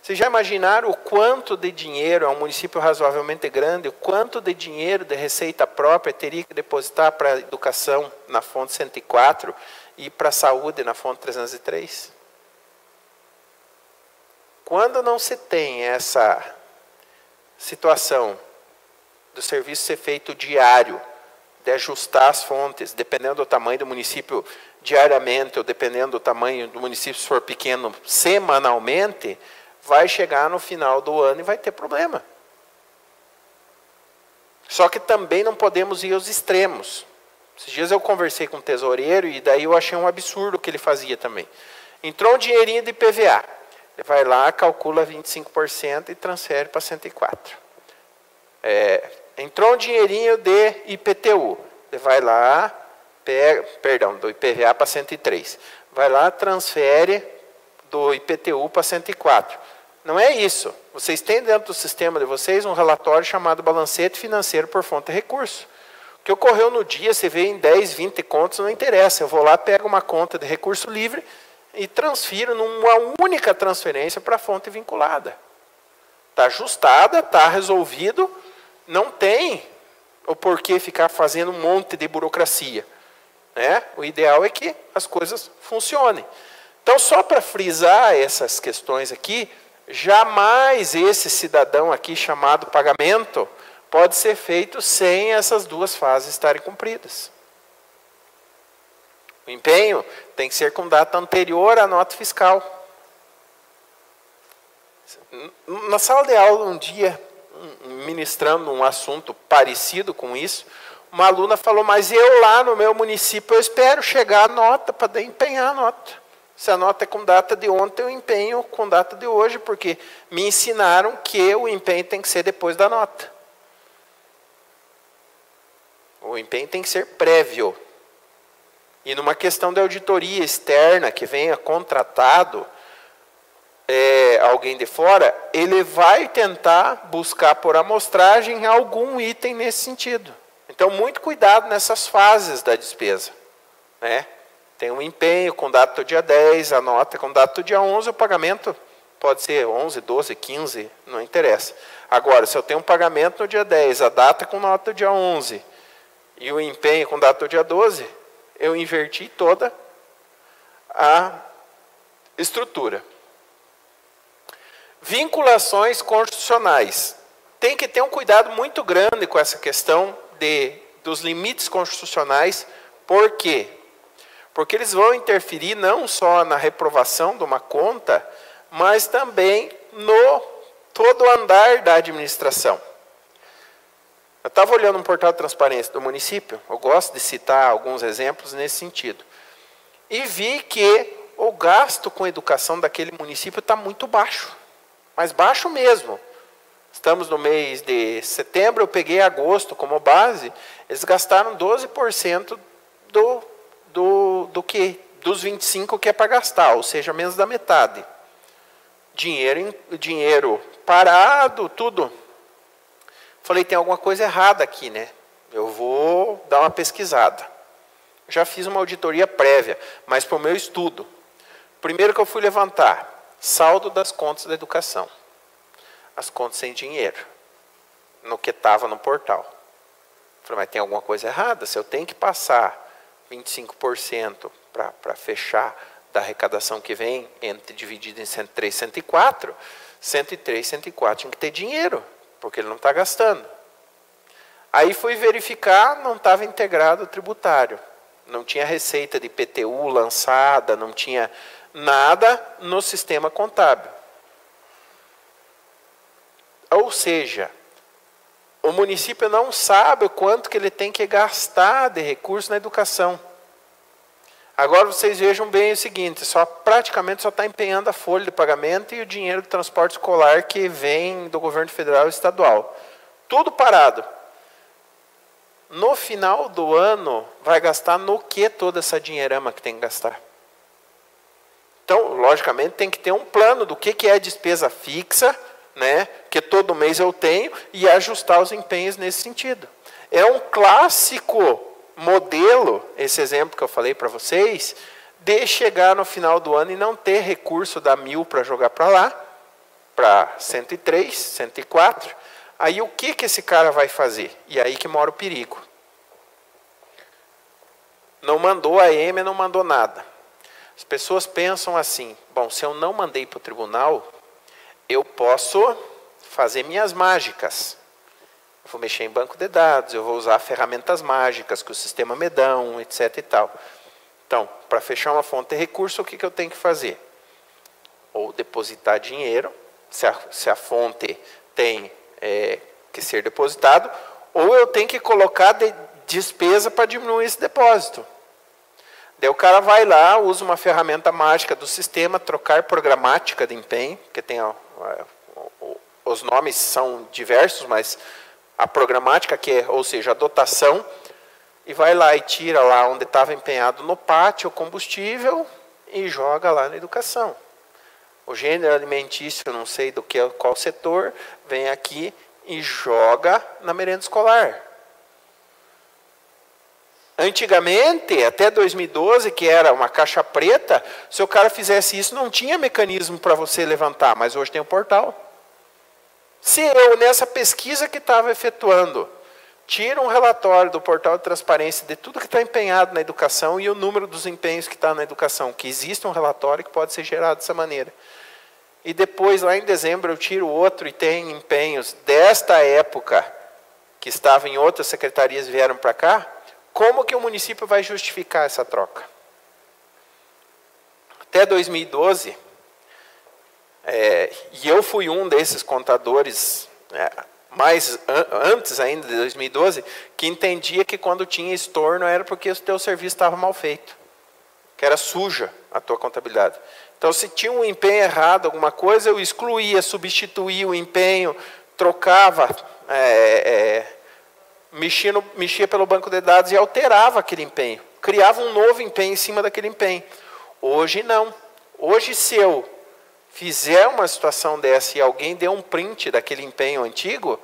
Vocês já imaginaram o quanto de dinheiro, é um município razoavelmente grande, o quanto de dinheiro de receita própria teria que depositar para a educação na fonte 104 e para a saúde na fonte 303? Quando não se tem essa situação do serviço ser feito diário, de ajustar as fontes, dependendo do tamanho do município diariamente, ou dependendo do tamanho do município, se for pequeno, semanalmente, vai chegar no final do ano e vai ter problema. Só que também não podemos ir aos extremos. Esses dias eu conversei com o tesoureiro e daí eu achei um absurdo o que ele fazia também. Entrou um dinheirinho de IPVA. Ele vai lá, calcula 25% e transfere para 104. Entrou um dinheirinho de IPTU. Ele vai lá, do IPVA para 103. Vai lá, transfere do IPTU para 104. Não é isso. Vocês têm dentro do sistema de vocês um relatório chamado balancete financeiro por fonte de recurso. O que ocorreu no dia, você vê em 10, 20 contas, não interessa. Eu vou lá, pego uma conta de recurso livre e transfiro numa única transferência para a fonte vinculada. Está ajustada, está resolvido, não tem o porquê ficar fazendo um monte de burocracia. Né? O ideal é que as coisas funcionem. Então, só para frisar essas questões aqui, jamais esse cidadão aqui chamado pagamento pode ser feito sem essas duas fases estarem cumpridas. O empenho tem que ser com data anterior à nota fiscal. Na sala de aula, um dia, ministrando um assunto parecido com isso, uma aluna falou, mas eu lá no meu município, eu espero chegar a nota para empenhar a nota. Se a nota é com data de ontem, eu empenho com data de hoje, porque me ensinaram que o empenho tem que ser depois da nota. O empenho tem que ser prévio. E numa questão de auditoria externa, que venha contratado alguém de fora, ele vai tentar buscar por amostragem algum item nesse sentido. Então, muito cuidado nessas fases da despesa. Né? Tem um empenho com data do dia 10, a nota com data do dia 11, o pagamento pode ser 11, 12, 15, não interessa. Agora, se eu tenho um pagamento no dia 10, a data com nota do dia 11 e o empenho com data do dia 12, eu inverti toda a estrutura. Vinculações constitucionais. Tem que ter um cuidado muito grande com essa questão dos limites constitucionais. Por quê? Porque eles vão interferir não só na reprovação de uma conta, mas também no todo o andar da administração. Eu estava olhando um portal de transparência do município, eu gosto de citar alguns exemplos nesse sentido, e vi que o gasto com educação daquele município está muito baixo, mas baixo mesmo. Estamos no mês de setembro, eu peguei agosto como base, eles gastaram 12% dos 25% que é para gastar, ou seja, menos da metade. Dinheiro parado, tudo. Falei, tem alguma coisa errada aqui, né? Eu vou dar uma pesquisada. Já fiz uma auditoria prévia, mas para o meu estudo. Primeiro que eu fui levantar, saldo das contas da educação. As contas sem dinheiro, no que estava no portal. Falei, mas tem alguma coisa errada? Se eu tenho que passar 25% para fechar da arrecadação que vem, dividido em 103 e 104, 103 e 104 tinha que ter dinheiro, porque ele não está gastando. Aí fui verificar, não estava integrado o tributário. Não tinha receita de IPTU lançada, não tinha nada no sistema contábil. Ou seja, o município não sabe o quanto que ele tem que gastar de recursos na educação. Agora vocês vejam bem o seguinte, praticamente só está empenhando a folha de pagamento e o dinheiro do transporte escolar que vem do governo federal e estadual. Tudo parado. No final do ano, vai gastar no que toda essa dinheirama que tem que gastar? Então, logicamente, tem que ter um plano do que é despesa fixa, né, que todo mês eu tenho, e ajustar os empenhos nesse sentido. É um clássico modelo, esse exemplo que eu falei para vocês, de chegar no final do ano e não ter recurso da 1000 para jogar para lá, para 103, 104. Aí o que esse cara vai fazer? E aí que mora o perigo. Não mandou a AEME, não mandou nada. As pessoas pensam assim, bom, se eu não mandei para o tribunal, eu posso fazer minhas mágicas. Eu vou mexer em banco de dados, eu vou usar ferramentas mágicas que o sistema me dá, etc. e tal. Então, para fechar uma fonte de recurso, o que eu tenho que fazer? Ou depositar dinheiro, se a fonte tem que ser depositado, ou eu tenho que colocar despesa para diminuir esse depósito. Daí o cara vai lá, usa uma ferramenta mágica do sistema, trocar programática de empenho, que tem os nomes são diversos, mas a programática, ou seja, a dotação, e vai lá e tira lá onde estava empenhado no pátio o combustível e joga lá na educação. O gênero alimentício, não sei qual setor, vem aqui e joga na merenda escolar. Antigamente, até 2012, que era uma caixa preta, se o cara fizesse isso, não tinha mecanismo para você levantar, mas hoje tem o portal. Se eu, nessa pesquisa que estava efetuando, tiro um relatório do portal de transparência de tudo que está empenhado na educação e o número dos empenhos que está na educação, que existe um relatório que pode ser gerado dessa maneira. E depois, lá em dezembro, eu tiro outro e tem empenhos desta época, que estavam em outras secretarias e vieram para cá, como que o município vai justificar essa troca? Até 2012, e eu fui um desses contadores, antes ainda de 2012, que entendia que quando tinha estorno era porque o teu serviço estava mal feito, que era suja a tua contabilidade. Então, se tinha um empenho errado, alguma coisa, eu excluía, substituía o empenho, trocava, mexia pelo banco de dados e alterava aquele empenho. Criava um novo empenho em cima daquele empenho. Hoje não. Hoje, se eu fizer uma situação dessa e alguém der um print daquele empenho antigo,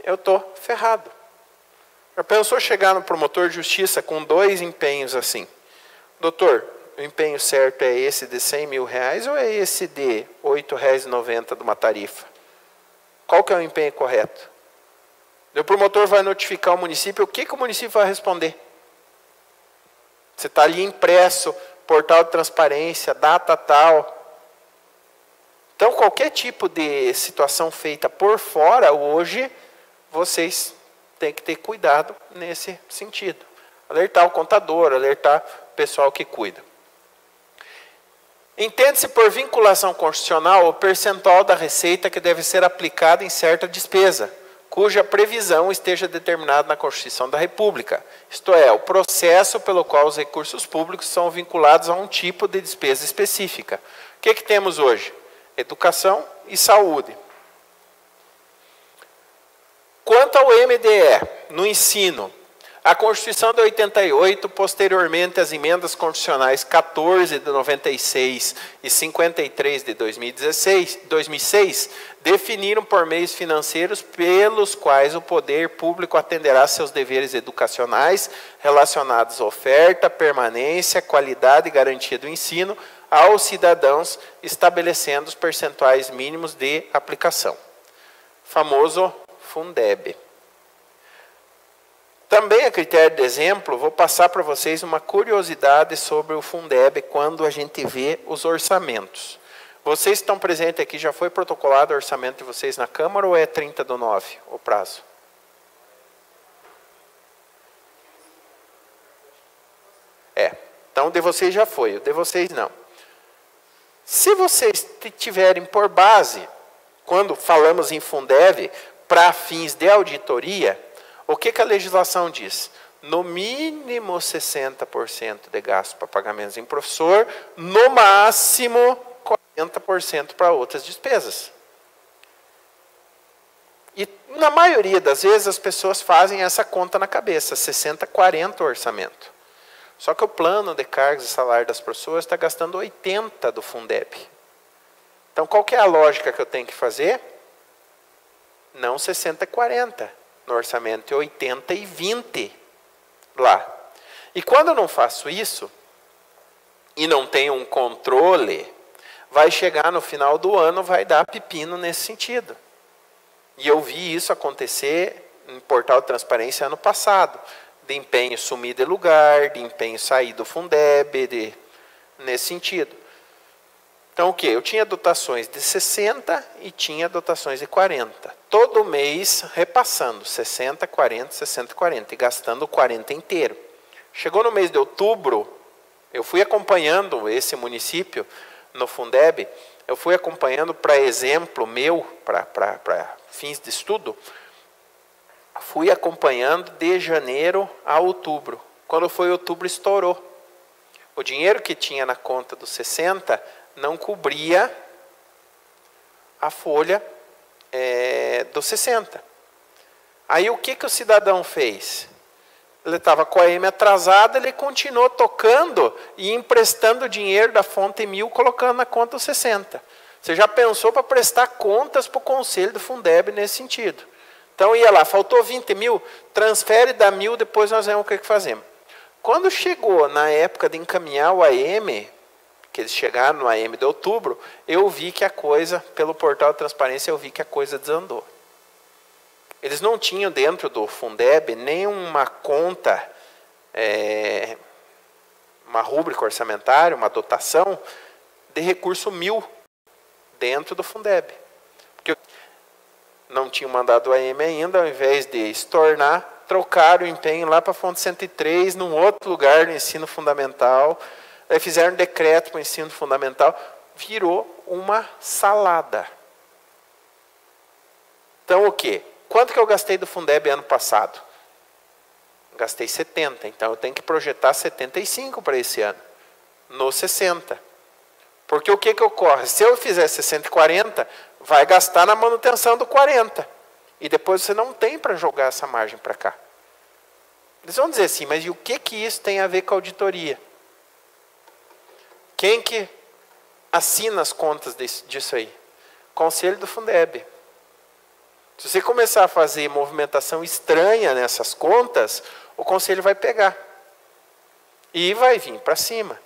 eu estou ferrado. Já pensou chegar no promotor de justiça com 2 empenhos assim? Doutor, o empenho certo é esse de R$100 mil ou é esse de R$ 8,90 de uma tarifa? Qual que é o empenho correto? O promotor vai notificar o município, o que o município vai responder? Você está ali impresso, portal de transparência, data tal. Então, qualquer tipo de situação feita por fora, hoje, vocês têm que ter cuidado nesse sentido. Alertar o contador, alertar o pessoal que cuida. Entende-se por vinculação constitucional o percentual da receita que deve ser aplicada em certa despesa, cuja previsão esteja determinada na Constituição da República. Isto é, o processo pelo qual os recursos públicos são vinculados a um tipo de despesa específica. O que temos hoje? Educação e saúde. Quanto ao MDE, no ensino, a Constituição de 88, posteriormente as emendas constitucionais 14 de 96 e 53 de 2006, definiram por meios financeiros pelos quais o poder público atenderá seus deveres educacionais relacionados à oferta, permanência, qualidade e garantia do ensino aos cidadãos, estabelecendo os percentuais mínimos de aplicação. Famoso Fundeb. Também, a critério de exemplo, vou passar para vocês uma curiosidade sobre o Fundeb quando a gente vê os orçamentos. Vocês estão presentes aqui, já foi protocolado o orçamento de vocês na Câmara ou é 30/9 o prazo? Então o de vocês já foi, o de vocês não. Se vocês tiverem por base, quando falamos em Fundeb, para fins de auditoria, o que a legislação diz? No mínimo 60% de gasto para pagamentos em professor, no máximo 40% para outras despesas. E na maioria das vezes as pessoas fazem essa conta na cabeça, 60-40 o orçamento. Só que o plano de cargos e salário das pessoas está gastando 80 do Fundeb. Então qual que é a lógica que eu tenho que fazer? Não 60-40. No orçamento é 80 e 20 lá. E quando eu não faço isso, e não tenho um controle, vai chegar no final do ano, vai dar pepino nesse sentido. E eu vi isso acontecer no portal de transparência ano passado. De empenho sumir de lugar, de empenho sair do Fundeb, nesse sentido. Então, o quê? Eu tinha dotações de 60 e tinha dotações de 40. Todo mês repassando 60, 40, 60, 40 e gastando 40 inteiro. Chegou no mês de outubro, eu fui acompanhando esse município no Fundeb, eu fui acompanhando para exemplo meu, para fins de estudo, fui acompanhando de janeiro a outubro. Quando foi outubro, estourou. O dinheiro que tinha na conta dos 60 não cobria a folha dos 60. Aí o que o cidadão fez? Ele estava com a M atrasada, ele continuou tocando e emprestando dinheiro da fonte 1000, colocando na conta dos 60. Você já pensou para prestar contas para o conselho do Fundeb nesse sentido? Então ia lá, faltou 20 mil, transfere da 1000, depois nós vemos o que fazemos. Quando chegou na época de encaminhar o AM, que eles chegaram no AM de outubro, eu vi que a coisa, pelo portal de transparência, eu vi que a coisa desandou. Eles não tinham dentro do Fundeb nenhuma conta, uma rúbrica orçamentária, uma dotação de recurso 1000 dentro do Fundeb. Porque não tinham mandado o AM ainda, ao invés de estornar, trocaram o empenho lá para a fonte 103, num outro lugar no ensino fundamental. Aí fizeram um decreto para o ensino fundamental, virou uma salada. Então o quê? Quanto que eu gastei do Fundeb ano passado? Gastei 70, então eu tenho que projetar 75 para esse ano, no 60. Porque o que ocorre? Se eu fizer 60 e 40, vai gastar na manutenção do 40. E depois você não tem para jogar essa margem para cá. Eles vão dizer assim, mas e o que isso tem a ver com a auditoria? Quem que assina as contas disso aí? Conselho do Fundeb. Se você começar a fazer movimentação estranha nessas contas, o conselho vai pegar. E vai vir para cima.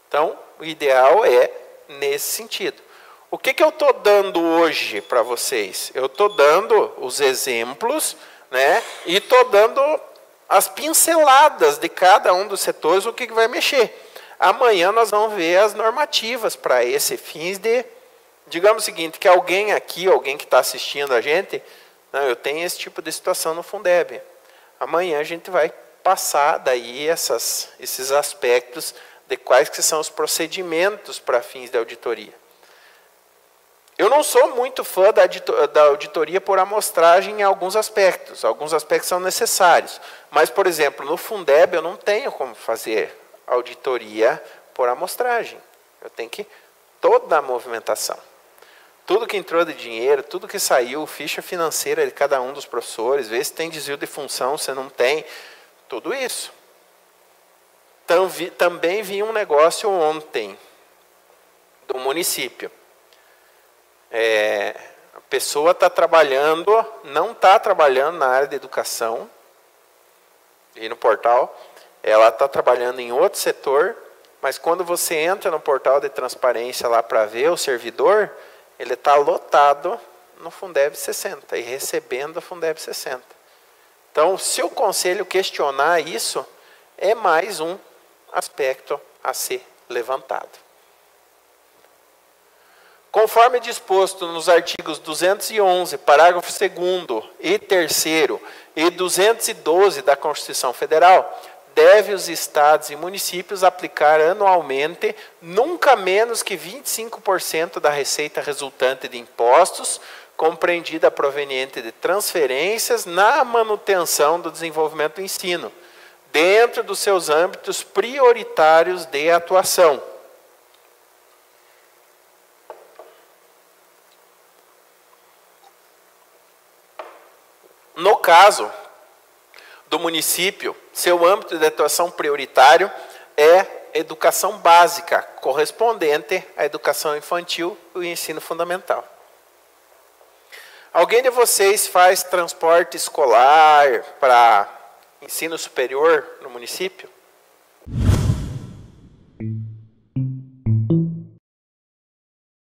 Então, o ideal é nesse sentido. O que eu estou dando hoje para vocês? Eu estou dando os exemplos, né? E estou dando as pinceladas de cada um dos setores, o que vai mexer. Amanhã nós vamos ver as normativas para esse fins de... Digamos o seguinte, que alguém aqui, alguém que está assistindo a gente, não, eu tenho esse tipo de situação no Fundeb. Amanhã a gente vai passar daí esses aspectos de quais que são os procedimentos para fins de auditoria. Eu não sou muito fã da auditoria por amostragem em alguns aspectos são necessários. Mas, por exemplo, no Fundeb eu não tenho como fazer auditoria por amostragem. Eu tenho que toda a movimentação. Tudo que entrou de dinheiro, tudo que saiu, ficha financeira de cada um dos professores, ver se tem desvio de função, se não tem, tudo isso. Então, também vi um negócio ontem do município. A pessoa está trabalhando, não está trabalhando na área de educação, e no portal, ela está trabalhando em outro setor, mas quando você entra no portal de transparência lá para ver o servidor, ele está lotado no Fundeb 60 e recebendo o Fundeb 60. Então, se o conselho questionar isso, é mais um aspecto a ser levantado. Conforme disposto nos artigos 211, parágrafo 2º e 3º e 212 da Constituição Federal, deve os estados e municípios aplicar anualmente nunca menos que 25% da receita resultante de impostos, compreendida proveniente de transferências, na manutenção do desenvolvimento do ensino, dentro dos seus âmbitos prioritários de atuação. No caso do município, seu âmbito de atuação prioritário é educação básica, correspondente à educação infantil e ensino fundamental. Alguém de vocês faz transporte escolar para ensino superior no município?